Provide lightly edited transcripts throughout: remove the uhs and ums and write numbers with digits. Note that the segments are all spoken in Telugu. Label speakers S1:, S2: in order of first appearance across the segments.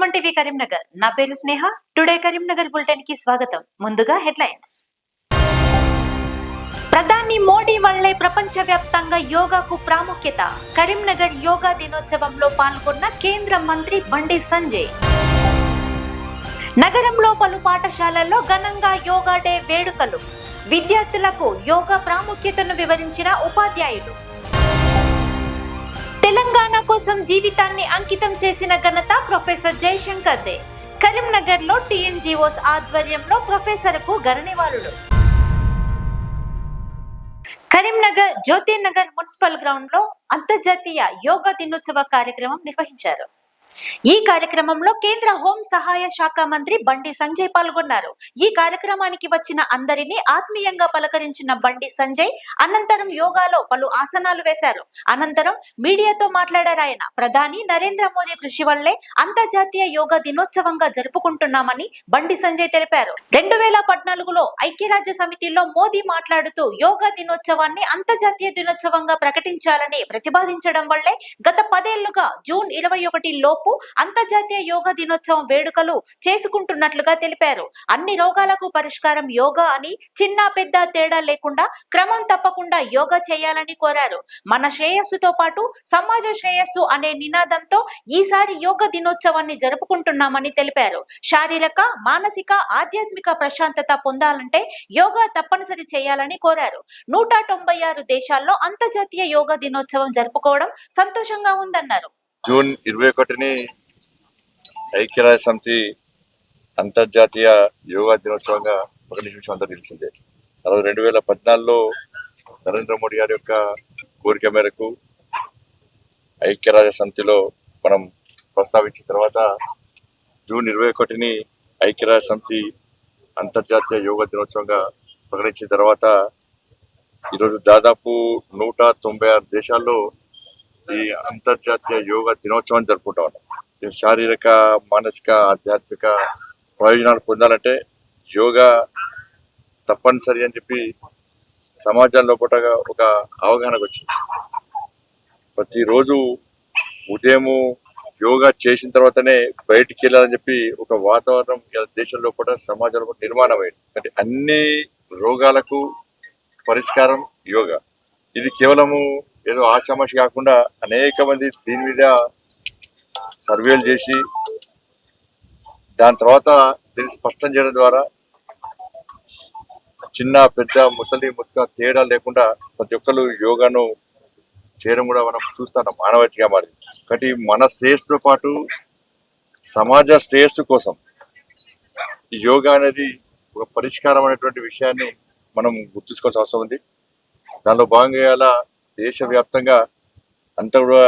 S1: సుమన్ టీవీ కరీంనగర్. నా పేరు స్నేహ. టుడే కరీంనగర్ బులెటిన్ కి స్వాగతం. ముందుగా హెడ్లైన్స్. ప్రధాని మోడీ వల్లే ప్రపంచవ్యాప్తంగా యోగాకు ప్రాముఖ్యత. కరీంనగర్ యోగా దినోత్సవంలో పాల్గొన్న కేంద్ర మంత్రి బండి సంజయ్. నగరంలో పలు పాఠశాలల్లో ఘనంగా యోగా డే వేడుకలు. విద్యార్థులకు యోగా ప్రాముఖ్యతను వివరించిన ఉపాధ్యాయులు. తెలంగాణ కోసం జీవితాన్ని అంకితం చేసిన ఘనత ప్రొఫెసర్ జయశంకర్ దే. కరీంనగర్ లో టీఎన్జీఓస్ ఆధ్వర్యంలో ప్రొఫెసర్ కు ఘన నివాళులు. కరీంనగర్ జ్యోతినగర్ మున్సిపల్ గ్రౌండ్ లో అంతర్జాతీయ యోగా దినోత్సవ కార్యక్రమం నిర్వహించారు. ఈ కార్యక్రమంలో కేంద్ర హోం సహాయ శాఖ మంత్రి బండి సంజయ్ పాల్గొన్నారు. ఈ కార్యక్రమానికి వచ్చిన అందరినీ ఆత్మీయంగా పలకరించిన బండి సంజయ్ అనంతరం యోగాలో పలు ఆసనాలు వేశారు. అనంతరం మీడియాతో మాట్లాడారు ఆయన. ప్రధాని నరేంద్ర మోదీ కృషి వల్లే అంతర్జాతీయ యోగా దినోత్సవంగా జరుపుకుంటున్నామని బండి సంజయ్ తెలిపారు. 2014లో ఐక్యరాజ్య సమితిలో మోదీ మాట్లాడుతూ యోగా దినోత్సవాన్ని అంతర్జాతీయ దినోత్సవంగా ప్రకటించాలని ప్రతిపాదించడం వల్లే గత 10 ఏళ్లుగా జూన్ 21 లోపు అంతర్జాతీయ యోగా దినోత్సవం వేడుకలు చేసుకుంటున్నట్లుగా తెలిపారు. అన్ని రోగాలకు పరిష్కారం యోగా అని చిన్న పెద్ద తేడా లేకుండా క్రమం తప్పకుండా యోగా చేయాలని కోరారు. మన శ్రేయస్సుతో పాటు సమాజ శ్రేయస్సు అనే నినాదంతో ఈసారి యోగా దినోత్సవాన్ని జరుపుకుంటున్నామని తెలిపారు. శారీరక, మానసిక, ఆధ్యాత్మిక ప్రశాంతత పొందాలంటే యోగా తప్పనిసరి చేయాలని కోరారు. 196 దేశాల్లో అంతర్జాతీయ యోగా దినోత్సవం జరుపుకోవడం సంతోషంగా ఉందన్నారు.
S2: జూన్ 21ని ఐక్యరాజ్య సమితి అంతర్జాతీయ యోగా దినోత్సవంగా ప్రకటించడం అంతా తెలిసిందే. 2014లో నరేంద్ర మోడీ గారి యొక్క కోరిక మేరకు ఐక్యరాజ్య సమితిలో మనం ప్రస్తావించిన తర్వాత జూన్ 21ని ఐక్యరాజ్య సమితి అంతర్జాతీయ యోగా దినోత్సవంగా ప్రకటించిన తర్వాత ఈరోజు దాదాపు 196 దేశాల్లో ఈ అంతర్జాతీయ యోగా దినోత్సవాన్ని జరుపుకుంటా ఉన్నాం. శారీరక, మానసిక, ఆధ్యాత్మిక ప్రయోజనాలు పొందాలంటే యోగా తప్పనిసరి అని చెప్పి సమాజంలో పూటగా ఒక అవగాహనకు వచ్చింది. ప్రతిరోజు ఉదయము యోగా చేసిన తర్వాతనే బయటికి వెళ్ళాలని చెప్పి ఒక వాతావరణం దేశంలో కూడా సమాజంలో నిర్మాణం అయింది. అంటే అన్ని రోగాలకు పరిష్కారం యోగా. ఇది కేవలము ఏదో ఆషామాషి కాకుండా అనేక మంది దీని మీద సర్వేలు చేసి దాని తర్వాత దీన్ని స్పష్టం చేయడం ద్వారా చిన్న పెద్ద ముసలి ముక్క తేడా లేకుండా ప్రతి ఒక్కరు యోగాను చేయడం కూడా మనం చూస్తున్నాం. మానవతిగా మారింది. కాబట్టి మన శ్రేయస్సుతో పాటు సమాజ శ్రేయస్సు కోసం ఈ యోగా అనేది ఒక పరిష్కారం అనేటువంటి విషయాన్ని మనం గుర్తుంచుకోవాల్సిన అవసరం ఉంది. దానిలో భాగంగా ఇలా దేశవ్యాప్తంగా అంతా కూడా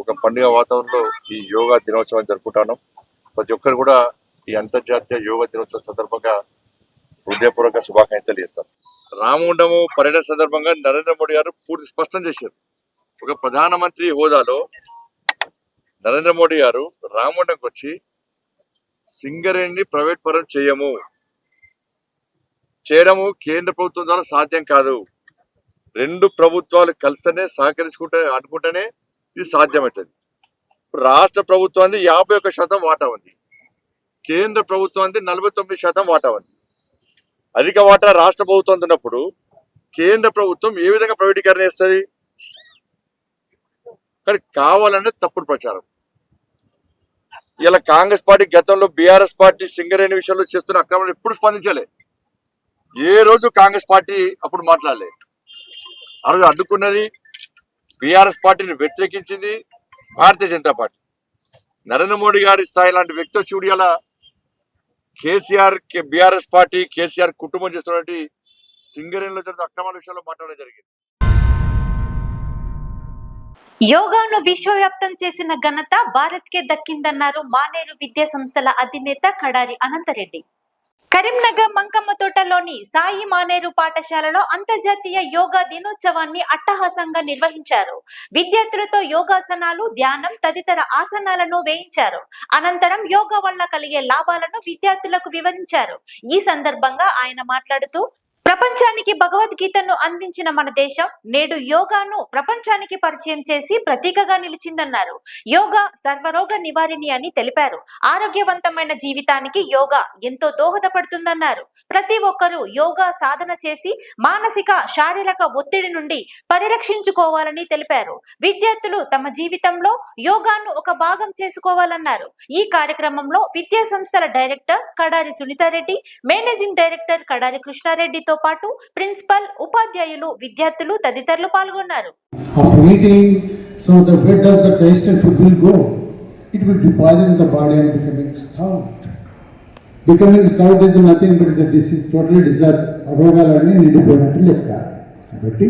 S2: ఒక పండుగ వాతావరణంలో ఈ యోగా దినోత్సవాన్ని జరుపుకుంటాను. ప్రతి ఒక్కరు కూడా ఈ అంతర్జాతీయ యోగా దినోత్సవం సందర్భంగా హృదయపూర్వక శుభాకాంక్షలు చేస్తారు. రామగుండము పర్యటన సందర్భంగా నరేంద్ర మోడీ గారు పూర్తి స్పష్టం చేశారు. ఒక ప్రధానమంత్రి హోదాలో నరేంద్ర మోడీ గారు రామగుండంకి వచ్చి సింగరేణిని ప్రైవేట్ పరం చేయడము కేంద్ర ప్రభుత్వం ద్వారా సాధ్యం కాదు. 2 ప్రభుత్వాలు కలిసినే అనుకుంటేనే ఇది సాధ్యమవుతుంది. రాష్ట్ర ప్రభుత్వానికి 51% వాటా ఉంది, కేంద్ర ప్రభుత్వానికి 49% వాటా ఉంది. అధిక వాటా రాష్ట్ర ప్రభుత్వం ఉన్నప్పుడు కేంద్ర ప్రభుత్వం ఏ విధంగా ప్రైవేటీకరణ చేస్తుంది? కానీ కావాలనే తప్పుడు ప్రచారం. ఇలా కాంగ్రెస్ పార్టీ గతంలో బీఆర్ఎస్ పార్టీ సింగరేణి విషయంలో చేస్తున్న అక్రమాలు ఎప్పుడు స్పందించలే. ఏ రోజు కాంగ్రెస్ పార్టీ అప్పుడు మాట్లాడలే. ఆ రోజు అడ్డుకున్నది బీఆర్ఎస్ పార్టీని వ్యతిరేకించింది భారతీయ జనతా పార్టీ. నరేంద్ర మోడీ గారి స్థాయి లాంటి వ్యక్తి చూడి అలా కేసీఆర్ బీఆర్ఎస్ పార్టీ కేసీఆర్ కుటుంబం చేస్తున్నటువంటి సింగరేణిలో జరిగిన అక్రమాల విషయంలో మాట్లాడడం జరిగింది.
S1: యోగాను విశ్వవ్యాప్తం చేసిన ఘనత భారత్ కే దక్కిందన్నారు మానేరు విద్యా సంస్థల అధినేత కడారి అనంతరెడ్డి. కరీంనగర్ మంకమ్మ తోటలోని సాయి మానేరు పాఠశాలలో అంతర్జాతీయ యోగా దినోత్సవాన్ని అట్టహాసంగా నిర్వహించారు. విద్యార్థులతో యోగాసనాలు, ధ్యానం తదితర ఆసనాలను వేయించారు. అనంతరం యోగా వల్ల కలిగే లాభాలను విద్యార్థులకు వివరించారు. ఈ సందర్భంగా ఆయన మాట్లాడుతూ ప్రపంచానికి భగవద్గీతను అందించిన మన దేశం నేడు యోగాను ప్రపంచానికి పరిచయం చేసి ప్రతీకగా నిలిచిందన్నారు. యోగా సర్వరోగ నివారిణి అని తెలిపారు. ఆరోగ్యవంతమైన జీవితానికి యోగా ఎంతో దోహదపడుతుందన్నారు. ప్రతి ఒక్కరూ యోగా సాధన చేసి మానసిక శారీరక ఒత్తిడి నుండి పరిరక్షించుకోవాలని తెలిపారు. విద్యార్థులు తమ జీవితంలో యోగాను ఒక భాగం చేసుకోవాలన్నారు. ఈ కార్యక్రమంలో విద్యా సంస్థల director Kadari Sunitha Reddy, managing director Kadari కృష్ణారెడ్డితో పాటు ప్రిన్సిపల్, ఉపాధ్యాయులు, విద్యార్థులు తదితరులు పాల్గొన్నారు.
S3: After eating, so where does the wasted food will go? It will deposit in the body and becoming stout. Becoming stout is nothing but it's a disease, totally disease. రోగాలన్నీ నిండిపోయినట్టు లెక్క. కాబట్టి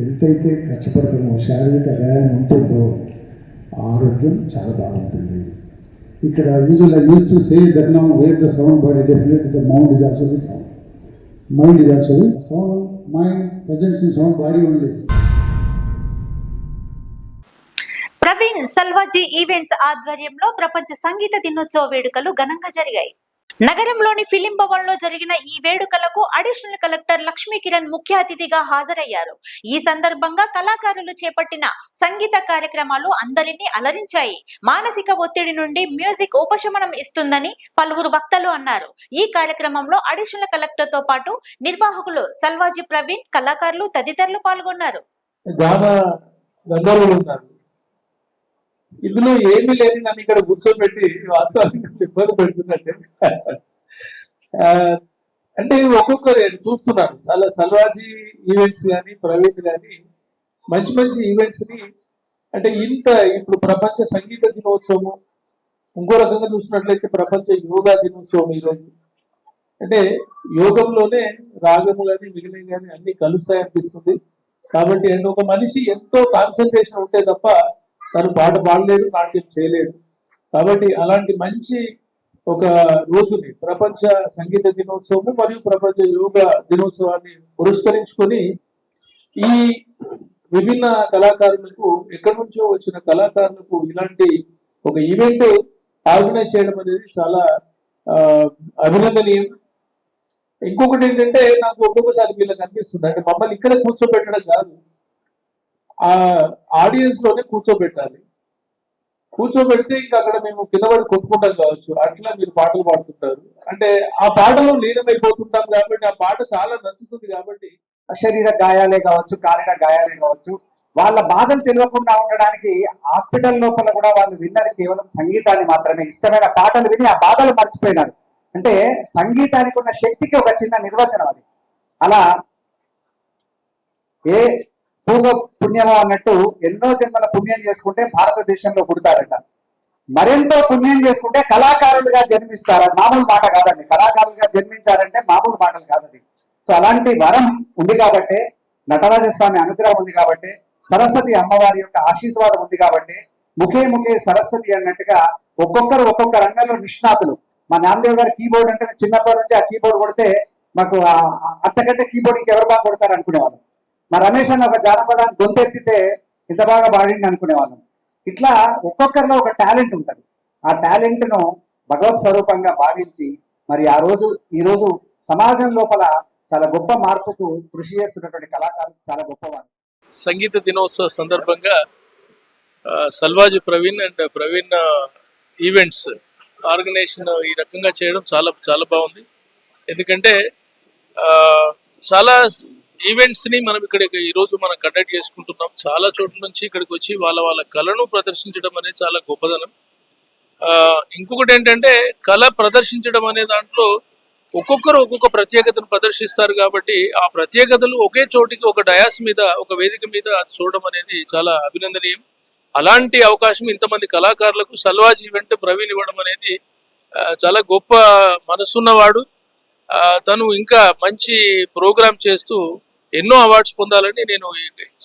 S3: ఎంతైతే కష్టపడుతున్నామో శారీరక వ్యాయామం ఉంటుందో ఆరోగ్యం చాలా బాగుంటుంది. ఇక్కడ usual I used to say that now where the sound body, definitely the mind is also the sound. Mind is also the sound. Mind presents in sound body only.
S1: Praveen Salvaji events ఆధ్వర్యంలో ప్రపంచ సంగీత దినోత్సవ వేడుకలు ఘనంగా జరిగాయి. నగరంలోని ఫిలిం భవన్ లో జరిగిన ఈ వేడుకలకు అడిషనల్ కలెక్టర్ లక్ష్మీ కిరణ్ ముఖ్య అతిథిగా హాజరయ్యారు. ఈ సందర్భంగా కళాకారులు చేపట్టిన సంగీత కార్యక్రమాలు అందరినీ అలరించాయి. మానసిక ఒత్తిడి నుండి మ్యూజిక్ ఉపశమనం ఇస్తుందని పలువురు వక్తలు అన్నారు. ఈ కార్యక్రమంలో అడిషనల్ కలెక్టర్ తో పాటు నిర్వాహకులు సల్వాజీ ప్రవీణ్, కళాకారులు తదితరులు పాల్గొన్నారు.
S4: ఇందులో ఏమీ లేని నన్ను ఇక్కడ కూర్చోబెట్టి వాస్తవానికి ఇబ్బంది పెడుతున్నట్టే. అంటే ఒక్కొక్కరు చూస్తున్నాను, చాలా సల్వాజీ ఈవెంట్స్ కానీ ప్రవీణ్ కానీ మంచి మంచి ఈవెంట్స్ ని, అంటే ఇంత ఇప్పుడు ప్రపంచ సంగీత దినోత్సవం, ఇంకో రకంగా చూసినట్లయితే ప్రపంచ యోగా దినోత్సవం ఈరోజు. అంటే యోగంలోనే రాగము కానీ మిగిలిన కానీ అన్ని కలుస్తాయి అనిపిస్తుంది. కాబట్టి అంటే ఒక మనిషి ఎంతో కాన్సన్ట్రేషన్ ఉంటే తప్ప తను పాట పాడలేడు, నాట్యం చేయలేడు. కాబట్టి అలాంటి మంచి ఒక రోజుని ప్రపంచ సంగీత దినోత్సవము మరియు ప్రపంచ యోగా దినోత్సవాన్ని పురస్కరించుకొని ఈ విభిన్న కళాకారులకు, ఎక్కడి నుంచో వచ్చిన కళాకారులకు ఇలాంటి ఒక ఈవెంట్ ఆర్గనైజ్ చేయడం అనేది చాలా అభినందనీయం. ఇంకొకటి ఏంటంటే, నాకు ఒక్కొక్కసారి వీళ్ళకి అనిపిస్తుంది, అంటే మమ్మల్ని ఇక్కడ కూర్చోబెట్టడం కాదు, ఆ ఆడియన్స్ లోనే కూర్చోబెట్టాలి. కూర్చోబెడితే ఇంకా అక్కడ మేము కిందపడి కొట్టుకుంటాం కావచ్చు, అట్లా మీరు పాటలు పాడుతుంటారు. అంటే ఆ పాటలో లీనమైపోతుంటాం కాబట్టి ఆ పాట చాలా నచ్చుతుంది. కాబట్టి
S5: శరీర గాయాలే కావచ్చు, కాలిన గాయాలే కావచ్చు, వాళ్ళ బాధలు తెలియకుండా ఉండడానికి హాస్పిటల్ లోపల కూడా వాళ్ళు విన్నది కేవలం సంగీతాన్ని మాత్రమే. ఇష్టమైన పాటలు విని ఆ బాధలు మర్చిపోయినారు. అంటే సంగీతానికి ఉన్న శక్తికి ఒక చిన్న నిర్వచనం అది. అలా ఏ పూర్వ పుణ్యమో అన్నట్టు ఎన్నో జన్మల పుణ్యం చేసుకుంటే భారతదేశంలో పుడతారట, మరెంతో పుణ్యం చేసుకుంటే కళాకారులుగా జన్మిస్తారు. అది మామూలు మాట కాదండి. కళాకారులుగా జన్మించారంటే మామూలు మాటలు కాదు అది. సో అలాంటి వరం ఉంది కాబట్టి, నటరాజస్వామి అనుగ్రహం ఉంది కాబట్టి, సరస్వతి అమ్మవారి యొక్క ఆశీర్వాదం ఉంది కాబట్టి, ముఖే ముఖే సరస్వతి అన్నట్టుగా ఒక్కొక్కరు ఒక్కొక్క రంగంలో నిష్ణాతులు. మా నాన్నదేవ్ గారు కీబోర్డ్ అంటే చిన్నప్పటి నుంచి ఆ కీబోర్డ్ కొడితే మాకు అంతకంటే కీబోర్డ్ ఇంకెవరు బాగా కొడతారు అనుకునేవాళ్ళం. మా రమేష్ అన్న ఒక జానపదాన్ని గొంతెత్తితే ఇంత బాగా పాడింది అనుకునేవాళ్ళం. ఇట్లా ఒక్కొక్కరిలో ఒక టాలెంట్ ఉంటుంది. ఆ టాలెంట్ ను భగవత్ స్వరూపంగా భావించి మరి ఈ రోజు సమాజం లోపల చాలా గొప్ప మార్పుకు కృషి చేస్తున్నటువంటి కళాకారులు చాలా గొప్పవారు.
S4: సంగీత దినోత్సవ సందర్భంగా Salvaji Praveen and Praveen events organisation ఈ రకంగా చేయడం చాలా చాలా బాగుంది. ఎందుకంటే చాలా ఈవెంట్స్ని మనం ఇక్కడ ఈరోజు మనం కండక్ట్ చేసుకుంటున్నాం. చాలా చోట్ల నుంచి ఇక్కడికి వచ్చి వాళ్ళ కళను ప్రదర్శించడం అనేది చాలా గొప్పదనం. ఇంకొకటి ఏంటంటే, కళ ప్రదర్శించడం అనే దాంట్లో ఒక్కొక్కరు ఒక్కొక్క ప్రత్యేకతను ప్రదర్శిస్తారు. కాబట్టి ఆ ప్రత్యేకతలు ఒకే చోటికి, ఒక డయాస్ మీద, ఒక వేదిక మీద అది చూడడం అనేది చాలా అభినందనీయం. అలాంటి అవకాశం ఇంతమంది కళాకారులకు సల్వాజ్ ఈవెంట్ ప్రవీణ్ ఇవ్వడం అనేది చాలా గొప్ప మనసున్నవాడు. తను ఇంకా మంచి ప్రోగ్రామ్ చేస్తూ ఎన్నో అవార్డ్స్ పొందాలని నేను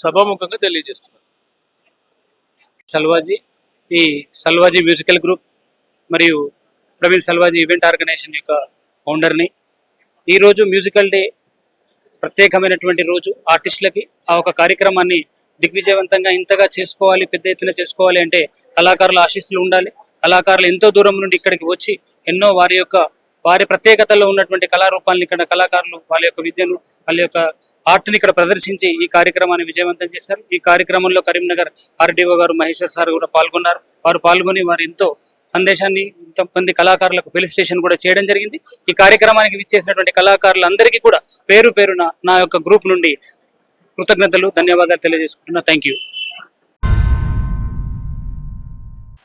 S4: సభాముఖంగా తెలియజేస్తున్నాను.
S6: సల్వాజీ, ఈ సల్వాజీ మ్యూజికల్ గ్రూప్ మరియు ప్రవీణ్ సల్వాజీ ఈవెంట్ ఆర్గనైజేషన్ యొక్క ఫౌండర్ని. ఈరోజు మ్యూజికల్ డే ప్రత్యేకమైనటువంటి రోజు. ఆర్టిస్టులకి ఆ ఒక కార్యక్రమాన్ని దిగ్విజయవంతంగా ఇంతగా చేసుకోవాలి, పెద్ద ఎత్తున చేసుకోవాలి అంటే కళాకారుల ఆశీస్సులు ఉండాలి. కళాకారులు ఎంతో దూరం నుండి ఇక్కడికి వచ్చి ఎన్నో వారి యొక్క వారి ప్రత్యేకతలో ఉన్నటువంటి కళారూపాలను ఇక్కడ కళాకారులు వాళ్ళ యొక్క విద్యను వాళ్ళ యొక్క ఆర్ట్ని ఇక్కడ ప్రదర్శించి ఈ కార్యక్రమాన్ని విజయవంతం చేశారు. ఈ కార్యక్రమంలో కరీంనగర్ ఆర్డీఓ గారు మహేశ్వర్ సార్ కూడా పాల్గొన్నారు. వారు పాల్గొని వారు ఎంతో సందేశాన్ని ఇంతమంది కళాకారులకు ఫెలిసిటేషన్ కూడా చేయడం జరిగింది. ఈ కార్యక్రమానికి విచ్చేసినటువంటి కళాకారులందరికీ కూడా పేరు పేరున నా యొక్క గ్రూప్ నుండి కృతజ్ఞతలు, ధన్యవాదాలు తెలియజేసుకుంటున్నా. Thank you.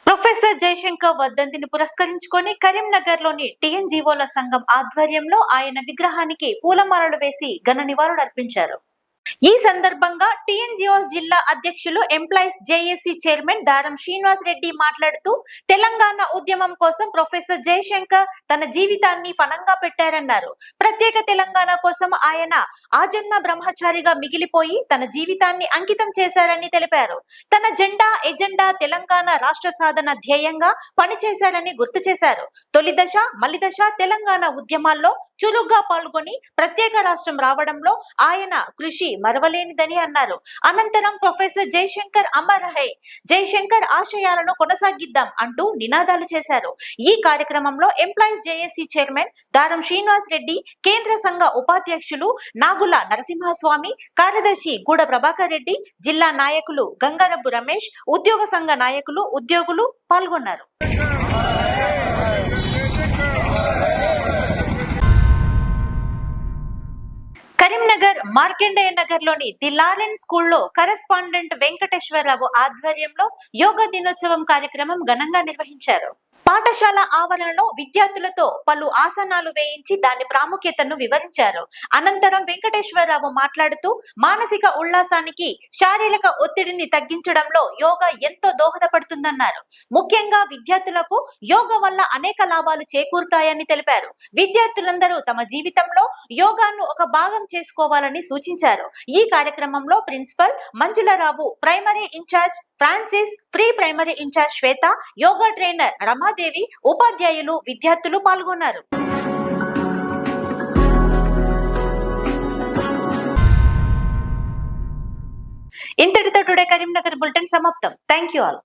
S1: ప్రొఫెసర్ జయశంకర్ వర్ధంతిని పురస్కరించుకొని కరీంనగర్ లోని టీఎన్జీఓల సంఘం ఆధ్వర్యంలో ఆయన విగ్రహానికి పూలమాలలు వేసి ఘన నివాళులర్పించారు. ఈ సందర్భంగా టీఎన్జీఓస్ జిల్లా అధ్యక్షులు ఎంప్లాయీస్ జేఏసీ చైర్మన్ దారం శ్రీనివాస్ రెడ్డి మాట్లాడుతూ తెలంగాణ ఉద్యమం కోసం ప్రొఫెసర్ జయశంకర్ తన జీవితాన్ని ఫణంగా పెట్టారన్నారు. ప్రత్యేక తెలంగాణ కోసం ఆయన ఆజన్మ బ్రహ్మచారిగా మిగిలిపోయి తన జీవితాన్ని అంకితం చేశారని తెలిపారు. తన జెండా ఎజెండా తెలంగాణ రాష్ట్ర సాధన ధ్యేయంగా పనిచేశారని గుర్తు చేశారు. తొలి దశ మలి దశ తెలంగాణ ఉద్యమాల్లో చురుగ్గా పాల్గొని ప్రత్యేక రాష్ట్రం రావడంలో ఆయన కృషి మరవలేనిదని అన్నారు. అనంతరం ప్రొఫెసర్ జయశంకర్ అమర్ హై, జయశంకర్ ఆశయాలను కొనసాగిద్దాం అంటూ నినాదాలు చేశారు. ఈ కార్యక్రమంలో ఎంప్లాయీస్ జేఏసీ చైర్మన్ దారం శ్రీనివాస్ రెడ్డి, కేంద్ర సంఘ ఉపాధ్యక్షులు నాగుల నరసింహస్వామి, కార్యదర్శి గూడ ప్రభాకర్ రెడ్డి, జిల్లా నాయకులు గంగారపు రమేష్, ఉద్యోగ సంఘ నాయకులు, ఉద్యోగులు పాల్గొన్నారు. కరీంనగర్ మార్కండేయ నగర్ లోని ది లారెన్ స్కూల్లో కరెస్పాండెంట్ వెంకటేశ్వరరావు ఆధ్వర్యంలో యోగా దినోత్సవం కార్యక్రమం ఘనంగా నిర్వహించారు. పాఠశాల ఆవరణలో విద్యార్థులతో పలు ఆసనాలు వేయించి దాని ప్రాముఖ్యతను వివరించారు. అనంతరం వెంకటేశ్వరరావు మాట్లాడుతూ మానసిక ఉల్లాసానికి, శారీరక ఒత్తిడిని తగ్గించడంలో యోగా ఎంతో దోహదపడుతుందన్నారు. ముఖ్యంగా విద్యార్థులకు యోగా వల్ల అనేక లాభాలు చేకూరుతాయని తెలిపారు. విద్యార్థులందరూ తమ జీవితంలో యోగాను ఒక భాగం చేసుకోవాలని సూచించారు. ఈ కార్యక్రమంలో principal Manjula Rao, primary incharge Francis, pre primary incharge Shweta, yoga trainer Ramadevi, ఉపాధ్యాయులు, విద్యార్థులు పాల్గొన్నారు. ఇంతటితో టుడే కరీంనగర్ బులెటిన్ సమాప్తం. Thank you all.